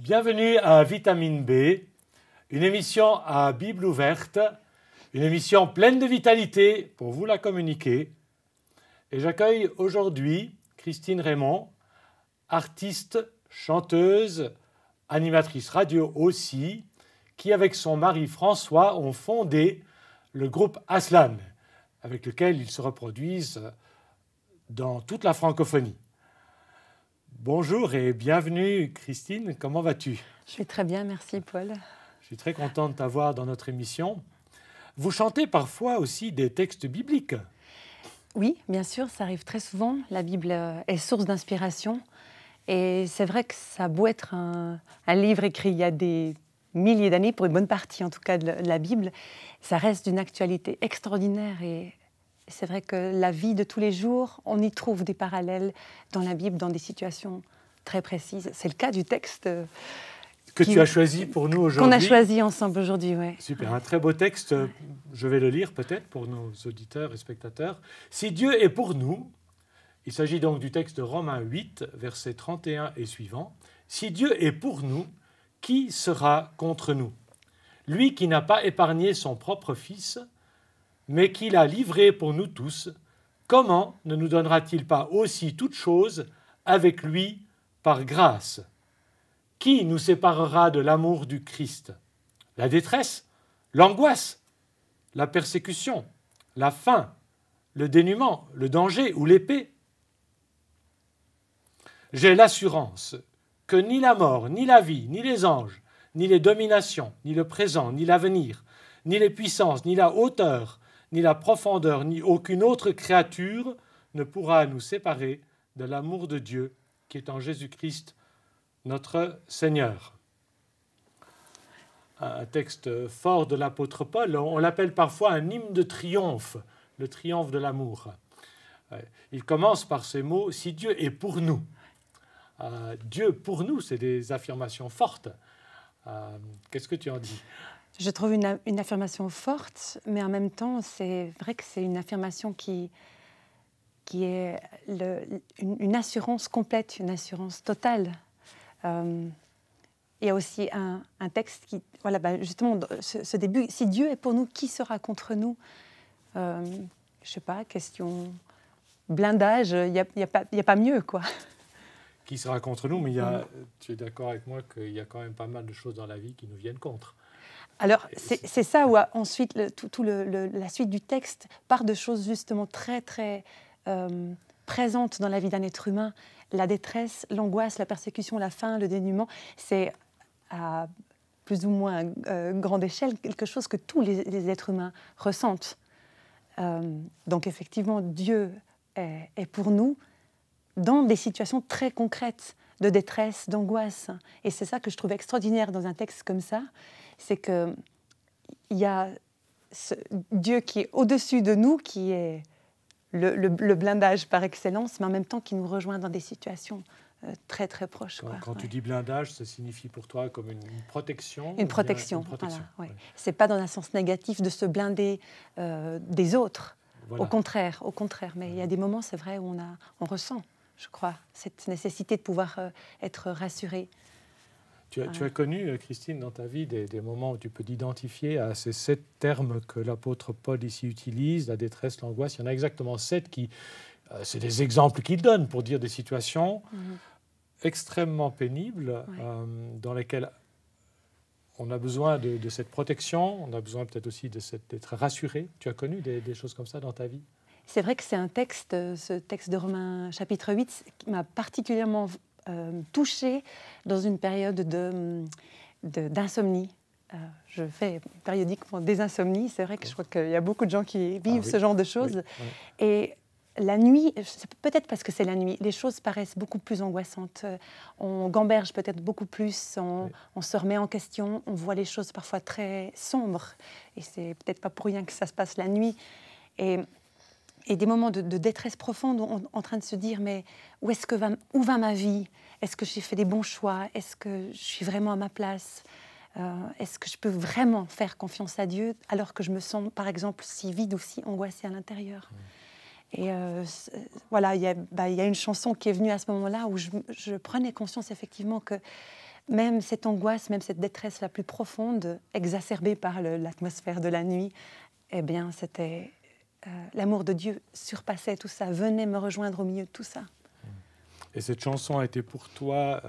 Bienvenue à Vitamine B, une émission à Bible ouverte, une émission pleine de vitalité pour vous la communiquer. Et j'accueille aujourd'hui Christine Raymond, artiste, chanteuse, animatrice radio aussi, qui avec son mari François ont fondé le groupe Aslan, avec lequel ils se reproduisent dans toute la francophonie. Bonjour et bienvenue Christine, comment vas-tu? Je vais très bien, merci Paul. Je suis très content de t'avoir dans notre émission. Vous chantez parfois aussi des textes bibliques. Oui, bien sûr, ça arrive très souvent. La Bible est source d'inspiration. Et c'est vrai que ça a beau être un livre écrit il y a des milliers d'années, pour une bonne partie en tout cas de la Bible, ça reste d'une actualité extraordinaire. Et c'est vrai que la vie de tous les jours, on y trouve des parallèles dans la Bible, dans des situations très précises. C'est le cas du texte que tu as choisi pour nous aujourd'hui. Qu'on a choisi ensemble aujourd'hui, oui. Super, un très beau texte. Je vais le lire peut-être pour nos auditeurs et spectateurs. « Si Dieu est pour nous », il s'agit donc du texte de Romains 8, versets 31 et suivants. « Si Dieu est pour nous, qui sera contre nous? Lui qui n'a pas épargné son propre Fils, mais qui l'a livré pour nous tous, comment ne nous donnera-t-il pas aussi toutes choses avec lui par grâce? Qui nous séparera de l'amour du Christ? La détresse, l'angoisse, la persécution, la faim, le dénuement, le danger ou l'épée? J'ai l'assurance que ni la mort, ni la vie, ni les anges, ni les dominations, ni le présent, ni l'avenir, ni les puissances, ni la hauteur, ni la profondeur, ni aucune autre créature ne pourra nous séparer de l'amour de Dieu qui est en Jésus-Christ, notre Seigneur. » Un texte fort de l'apôtre Paul, on l'appelle parfois un hymne de triomphe, le triomphe de l'amour. Il commence par ces mots « Si Dieu est pour nous ». Dieu pour nous, c'est des affirmations fortes. Qu'est-ce que tu en dis? Je trouve une affirmation forte, mais en même temps, c'est vrai que c'est une affirmation qui est une assurance complète, une assurance totale. Il y a aussi un texte qui, voilà, justement, ce début, si Dieu est pour nous, qui sera contre nous? Je ne sais pas, question blindage, il n'y a pas mieux, quoi. Qui sera contre nous, mais tu es d'accord avec moi qu'il y a quand même pas mal de choses dans la vie qui nous viennent contre. Alors, c'est ça où ensuite, la suite du texte part de choses justement très, très présentes dans la vie d'un être humain. La détresse, l'angoisse, la persécution, la faim, le dénuement, c'est à plus ou moins grande échelle quelque chose que tous les êtres humains ressentent. Donc effectivement, Dieu est pour nous dans des situations très concrètes de détresse, d'angoisse. Et c'est ça que je trouve extraordinaire dans un texte comme ça, c'est qu'il y a ce Dieu qui est au-dessus de nous, qui est le blindage par excellence, mais en même temps qui nous rejoint dans des situations très très proches. Quand tu dis blindage, ça signifie pour toi comme une protection? Une protection, voilà. Ouais. C'est pas dans un sens négatif de se blinder des autres. Voilà. Au contraire. Mais il y a des moments, c'est vrai, où on ressent, je crois, cette nécessité de pouvoir être rassuré. Tu as connu, Christine, dans ta vie, des moments où tu peux t'identifier à ces 7 termes que l'apôtre Paul ici utilise, la détresse, l'angoisse. Il y en a exactement 7 qui... c'est des exemples qu'il donne pour dire des situations extrêmement pénibles dans lesquelles on a besoin de cette protection, on a besoin peut-être aussi d'être rassuré. Tu as connu des choses comme ça dans ta vie? C'est vrai que c'est un texte, ce texte de Romains chapitre 8, qui m'a particulièrement touchée dans une période d'insomnie. Je fais périodiquement des insomnies. C'est vrai que je crois qu'il y a beaucoup de gens qui vivent ce genre de choses. Oui. Et la nuit, peut-être parce que c'est la nuit, les choses paraissent beaucoup plus angoissantes. On gamberge peut-être beaucoup plus, on se remet en question, on voit les choses parfois très sombres. Et c'est peut-être pas pour rien que ça se passe la nuit. Et des moments de détresse profonde, en train de se dire, mais où va ma vie? Est-ce que j'ai fait des bons choix? Est-ce que je suis vraiment à ma place? Est-ce que je peux vraiment faire confiance à Dieu alors que je me sens, par exemple, si vide ou si angoissée à l'intérieur? Et voilà, il y a une chanson qui est venue à ce moment-là où je prenais conscience effectivement que même cette angoisse, même cette détresse la plus profonde, exacerbée par l'atmosphère de la nuit, eh bien, c'était l'amour de Dieu surpassait tout ça, venait me rejoindre au milieu de tout ça. Et cette chanson a été pour toi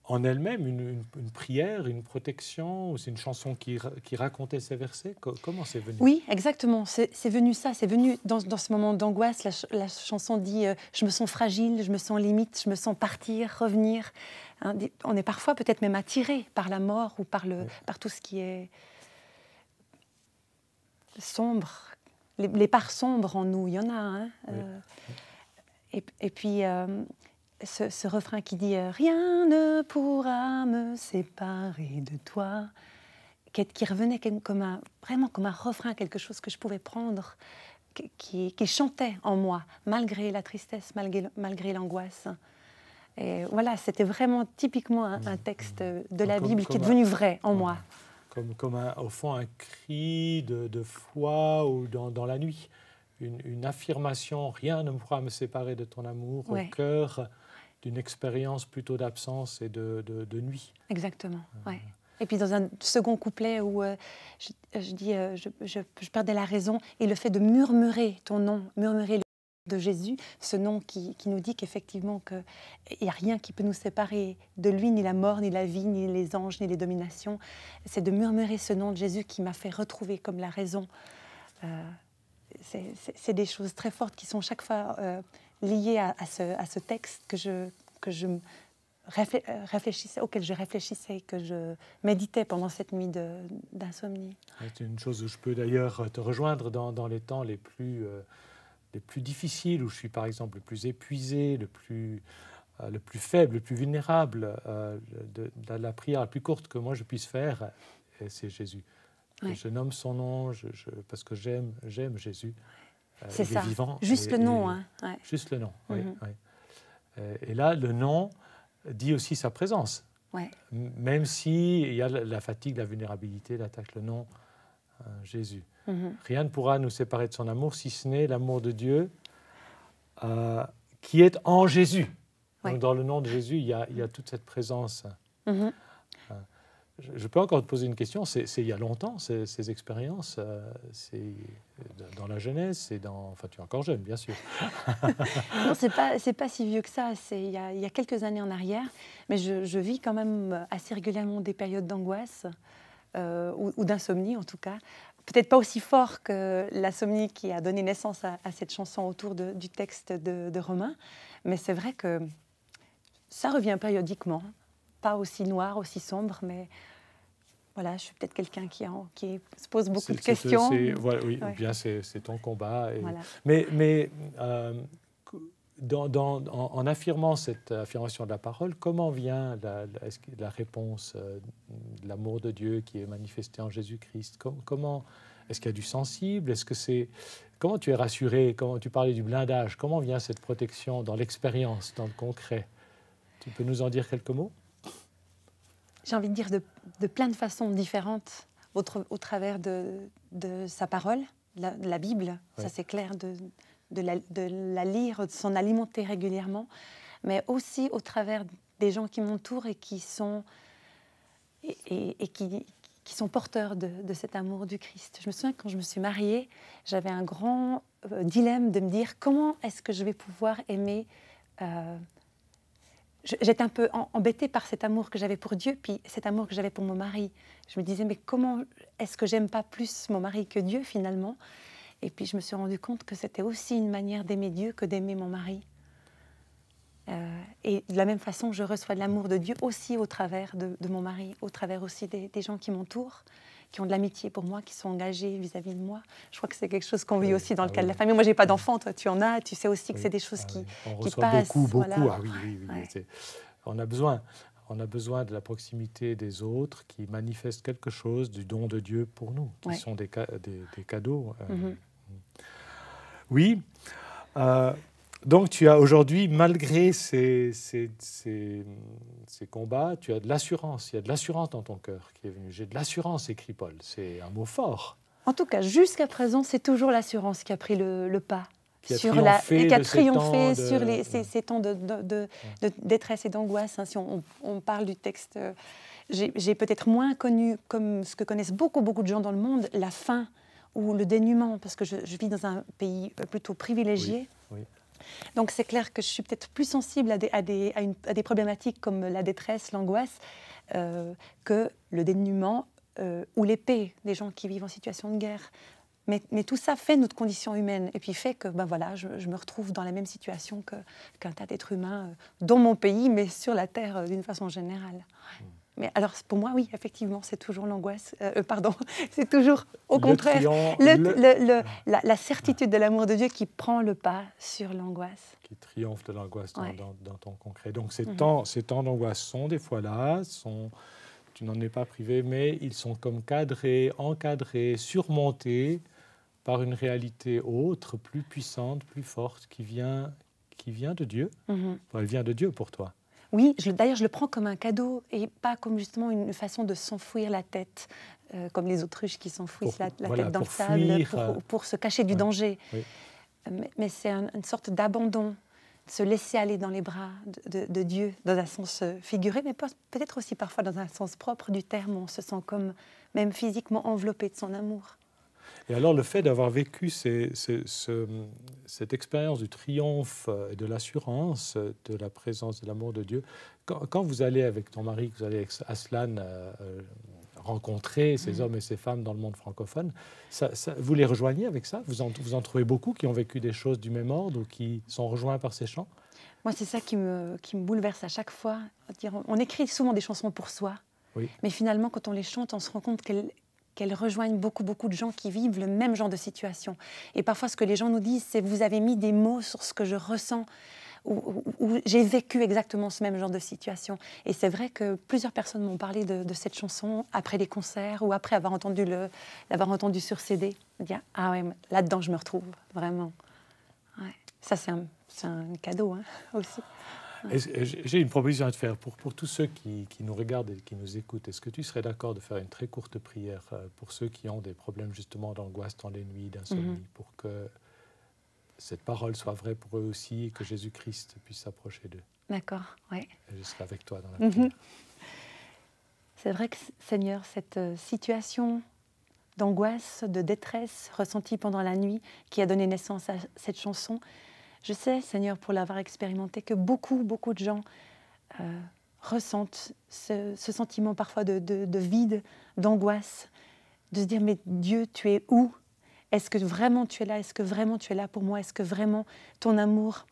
en elle-même une prière, une protection, ou c'est une chanson qui racontait ces versets? Comment c'est venu? Oui, exactement. C'est venu ça. C'est venu dans ce moment d'angoisse. La chanson dit je me sens fragile, je me sens limite, je me sens partir, revenir. Hein, on est parfois peut-être même attiré par la mort ou par tout ce qui est sombre. Les parts sombres en nous, il y en a. Hein, et puis ce refrain qui dit rien ne pourra me séparer de toi, qui revenait vraiment comme un refrain, quelque chose que je pouvais prendre, qui chantait en moi, malgré la tristesse, malgré l'angoisse. Et voilà, c'était vraiment typiquement un texte de la Bible qui est devenu vrai en moi. Comme au fond un cri de foi ou dans la nuit, une affirmation, rien ne pourra me séparer de ton amour, au cœur d'une expérience plutôt d'absence et de nuit. Exactement, oui. Et puis dans un second couplet où je dis je perdais la raison, et le fait de murmurer ton nom, murmurer le nom de Jésus, ce nom qui nous dit qu'effectivement il n'y a rien qui peut nous séparer de lui, ni la mort, ni la vie, ni les anges, ni les dominations. C'est de murmurer ce nom de Jésus qui m'a fait retrouver comme la raison. C'est des choses très fortes qui sont chaque fois liées à ce texte auquel je réfléchissais, que je méditais pendant cette nuit d'insomnie. C'est une chose où je peux d'ailleurs te rejoindre dans les temps les plus difficiles, où je suis par exemple le plus épuisé, le plus faible, le plus vulnérable. La prière la plus courte que moi je puisse faire, c'est Jésus. Oui. Je nomme son nom parce que j'aime Jésus. C'est ça, vivant, juste le nom. Hein. Ouais. Juste le nom, oui. Et là, le nom dit aussi sa présence. Ouais. Même s'il y a la fatigue, la vulnérabilité, l'attaque, le nom, Jésus. Rien ne pourra nous séparer de son amour, si ce n'est l'amour de Dieu qui est en Jésus. Ouais. Donc, dans le nom de Jésus, il y a toute cette présence. Je peux encore te poser une question. C'est il y a longtemps, ces expériences. C'est dans la jeunesse, enfin, tu es encore jeune, bien sûr. Non, c'est pas si vieux que ça. C'est il y a quelques années en arrière. Mais je vis quand même assez régulièrement des périodes d'angoisse ou d'insomnie, en tout cas. Peut-être pas aussi fort que l'insomnie qui a donné naissance à cette chanson autour du texte de Romains. Mais c'est vrai que ça revient périodiquement. Pas aussi noir, aussi sombre, mais voilà, je suis peut-être quelqu'un qui se pose beaucoup de questions. Voilà, oui, ouais. Bien c'est ton combat. Et, voilà. Mais en affirmant cette affirmation de la parole, comment vient la réponse de l'amour de Dieu qui est manifesté en Jésus-Christ? Comment est-ce qu'il y a du sensible? Comment tu es rassuré? Comment tu parlais du blindage? Comment vient cette protection dans l'expérience, dans le concret? Tu peux nous en dire quelques mots? J'ai envie de dire de plein de façons différentes au travers de sa parole, de la Bible, ça c'est clair, de la lire, de s'en alimenter régulièrement, mais aussi au travers des gens qui m'entourent et qui sont porteurs de cet amour du Christ. Je me souviens que quand je me suis mariée, j'avais un grand dilemme de me dire comment est-ce que je vais pouvoir aimer. J'étais un peu embêtée par cet amour que j'avais pour Dieu, puis cet amour que j'avais pour mon mari. Je me disais, mais comment est-ce que j'aime pas plus mon mari que Dieu, finalement? Et puis je me suis rendu compte que c'était aussi une manière d'aimer Dieu que d'aimer mon mari. Et de la même façon, je reçois de l'amour de Dieu aussi au travers de mon mari, au travers aussi des gens qui m'entourent, qui ont de l'amitié pour moi, qui sont engagés vis-à-vis de moi. Je crois que c'est quelque chose qu'on vit aussi dans le cas de la famille. Moi, je n'ai pas d'enfant, toi, tu en as. Tu sais aussi que c'est des choses qui passent. Beaucoup. Voilà. Ah oui. Ouais. On a besoin de la proximité des autres qui manifestent quelque chose du don de Dieu pour nous, qui sont des cadeaux. Oui. Donc, tu as aujourd'hui, malgré ces combats, tu as de l'assurance. Il y a de l'assurance dans ton cœur qui est venue. J'ai de l'assurance, écrit Paul. C'est un mot fort. En tout cas, jusqu'à présent, c'est toujours l'assurance qui a pris le pas. qui a triomphé, sur ces temps de détresse et d'angoisse. Hein, si on parle du texte, j'ai peut-être moins connu, comme ce que connaissent beaucoup de gens dans le monde, la faim ou le dénuement, parce que je vis dans un pays plutôt privilégié. Oui, oui. Donc c'est clair que je suis peut-être plus sensible à des problématiques comme la détresse, l'angoisse, que le dénuement ou l'épée des gens qui vivent en situation de guerre. Mais tout ça fait notre condition humaine et puis fait que voilà, je me retrouve dans la même situation qu'un tas d'êtres humains dans mon pays, mais sur la Terre d'une façon générale. Mais alors pour moi, oui, effectivement, c'est toujours l'angoisse. C'est toujours au contraire la certitude de l'amour de Dieu qui prend le pas sur l'angoisse. Qui triomphe de l'angoisse dans ton concret. Donc ces temps d'angoisse sont des fois là, tu n'en es pas privé, mais ils sont comme cadrés, encadrés, surmontés par une réalité autre, plus puissante, plus forte, qui vient de Dieu. Elle vient de Dieu pour toi. Oui, d'ailleurs, je le prends comme un cadeau et pas comme justement une façon de s'enfouir la tête, comme les autruches qui s'enfouissent la tête dans le sable pour se cacher du danger. Oui. Mais c'est une sorte d'abandon, se laisser aller dans les bras de Dieu, dans un sens figuré, mais peut-être aussi parfois dans un sens propre du terme, on se sent comme même physiquement enveloppé de son amour. Et alors le fait d'avoir vécu cette expérience du triomphe et de l'assurance de la présence de l'amour de Dieu, quand vous allez avec ton mari, que vous allez avec Aslan rencontrer ces hommes et ces femmes dans le monde francophone, vous les rejoignez avec ça? Vous en trouvez beaucoup qui ont vécu des choses du même ordre ou qui sont rejoints par ces chants? Moi, c'est ça qui me bouleverse à chaque fois. On écrit souvent des chansons pour soi, mais finalement, quand on les chante, on se rend compte qu'elles rejoignent beaucoup de gens qui vivent le même genre de situation. Et parfois, ce que les gens nous disent, c'est « vous avez mis des mots sur ce que je ressens ». Où j'ai vécu exactement ce même genre de situation. Et c'est vrai que plusieurs personnes m'ont parlé de cette chanson après les concerts ou après l'avoir entendu sur CD. Dire « Ah ouais, là-dedans, je me retrouve, vraiment. Ouais. » Ça, c'est un cadeau aussi. Ouais. J'ai une proposition à te faire pour tous ceux qui nous regardent et qui nous écoutent. Est-ce que tu serais d'accord de faire une très courte prière pour ceux qui ont des problèmes justement d'angoisse dans les nuits, d'insomnie, pour que cette parole soit vraie pour eux aussi et que Jésus-Christ puisse s'approcher d'eux. D'accord, oui. Je serai avec toi dans la prière. C'est vrai que, Seigneur, cette situation d'angoisse, de détresse ressentie pendant la nuit qui a donné naissance à cette chanson, je sais, Seigneur, pour l'avoir expérimenté, que beaucoup de gens ressentent ce sentiment parfois de vide, d'angoisse, de se dire « mais Dieu, tu es où ? Est-ce que vraiment tu es là? Est-ce que vraiment tu es là pour moi? Est-ce que vraiment ton amour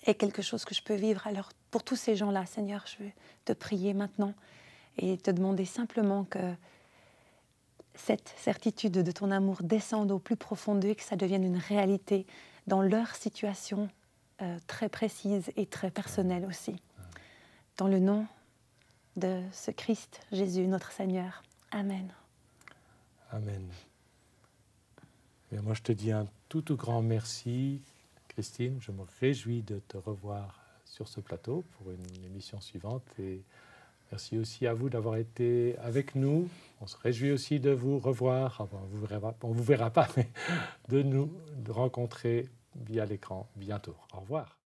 est quelque chose que je peux vivre ?» Alors, pour tous ces gens-là, Seigneur, je veux te prier maintenant et te demander simplement que cette certitude de ton amour descende au plus profond d'eux et que ça devienne une réalité dans leur situation très précise et très personnelle aussi. Dans le nom de ce Christ, Jésus, notre Seigneur. Amen. Amen. Et moi, je te dis un tout grand merci, Christine. Je me réjouis de te revoir sur ce plateau pour une émission suivante. Et merci aussi à vous d'avoir été avec nous. On se réjouit aussi de vous revoir. Enfin, on ne vous verra pas, mais de nous rencontrer via l'écran bientôt. Au revoir.